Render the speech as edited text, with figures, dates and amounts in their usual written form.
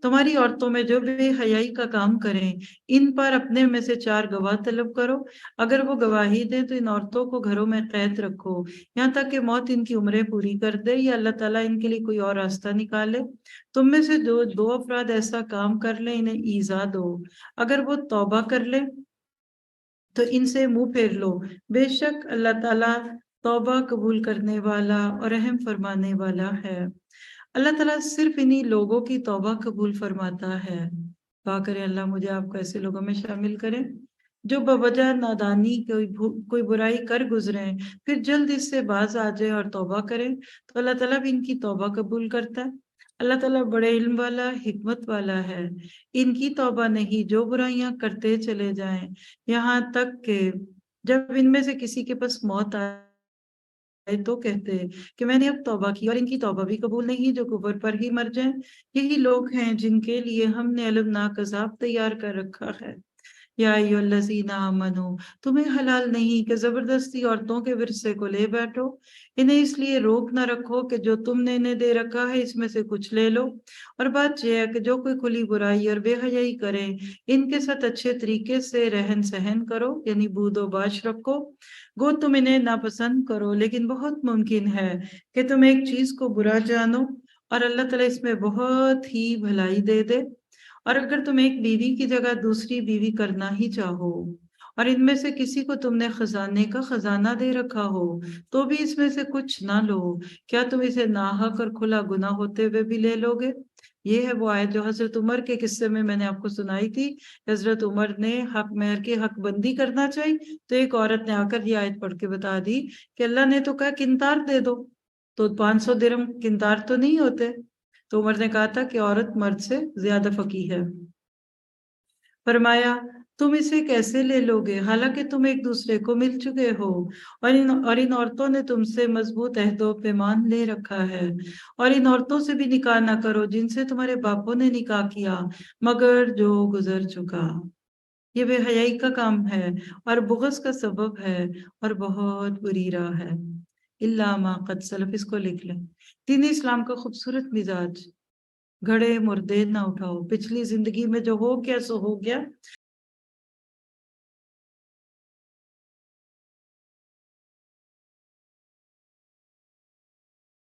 तुम्हारी औरतों में जो बेहयाई का काम करें, इन पर अपने में से 4 गवाह तलब करो। अगर वो गवाही दे तो इन औरतों को घरों में कैद रखो, यहाँ तक कि मौत इनकी उम्रें पूरी कर दे या अल्लाह ताला इनके लिए कोई और रास्ता निकाले। तुम में से जो 2 अफराद ऐसा काम कर ले, इन्हें ईजा दो। अगर वो तौबा कर ले तो इनसे मुंह फेर लो। बेशक अल्लाह ताला तौबा कबूल करने वाला और रहम फरमाने वाला है। अल्लाह ताला सिर्फ इन्हीं लोगों की तौबा कबूल फरमाता है। दुआ करें अल्लाह मुझे आपको ऐसे लोगों में शामिल करें जो बवजह नादानी कोई बुराई कर गुजरे, फिर जल्द इससे बाज आ जाए और तौबा करें, तो अल्लाह ताला भी इनकी तौबा कबूल करता है। अल्लाह ताला बड़े इल्म वाला हिकमत वाला है। इनकी तौबा नहीं जो बुराइयां करते चले जाएं, यहाँ तक कि जब इनमें से किसी के पास मौत आए तो कहते हैं कि मैंने अब तौबा की, और इनकी तौबा भी कबूल नहीं जो कुफर पर ही मर जाएं। यही लोग हैं जिनके लिए हमने अलमनाक अजाब तैयार कर रखा है। या अय्युहल्लज़ीना आमनू, तुम्हें हलाल नहीं कि जबरदस्ती औरतों के विरसे को ले बैठो। इन्हें इसलिए रोक न रखो कि जो तुमने इन्हें दे रखा है इसमें से कुछ ले लो। और बात यह है कि जो कोई खुली बुराई और बेहयाई करे, इनके साथ अच्छे तरीके से रहन सहन करो, यानी बूदोबाश रखो। गो तुम इन्हें नापसंद करो, लेकिन बहुत मुमकिन है कि तुम एक चीज को बुरा जानो और अल्लाह ताला इसमें बहुत ही भलाई दे दे। और अगर तुम एक बीवी की जगह दूसरी बीवी करना ही चाहो, और इनमें से किसी को तुमने खजाने का खजाना दे रखा हो, तो भी इसमें से कुछ ना लो, क्या तुम इसे नाहक और खुला गुनाह होते हुए भी ले लोगे? ये है वो आयत जो हजरत उमर के किस्से में मैंने आपको सुनाई थी। हजरत उमर ने हक महर की हकबंदी करना चाहिए, तो एक औरत ने आकर ये आयत पढ़ के बता दी कि अल्लाह ने तो कहा किंतार दे दो, तो 500 दिरहम किंतार तो नहीं होते। तो उमर ने कहा था कि औरत मर्द से ज्यादा फकीह है। फरमाया, तुम इसे कैसे ले लोगे हालांकि तुम एक दूसरे को मिल चुके हो, और इन औरतों ने तुमसे मजबूत अहदो पैमान ले रखा है। और इन औरतों से भी निकाह ना करो जिनसे तुम्हारे बापों ने निकाह किया, मगर जो गुजर चुका। ये बेहयाई का काम है और बुग़्ज़ का सबब है और बहुत बुरी राह है। इल्ला मा क़द सलफ़, इसको लिख लें। दीन इस्लाम का खूबसूरत मिजाज, घड़े मुर्दे ना उठाओ, पिछली जिंदगी में जो हो गया सो हो गया,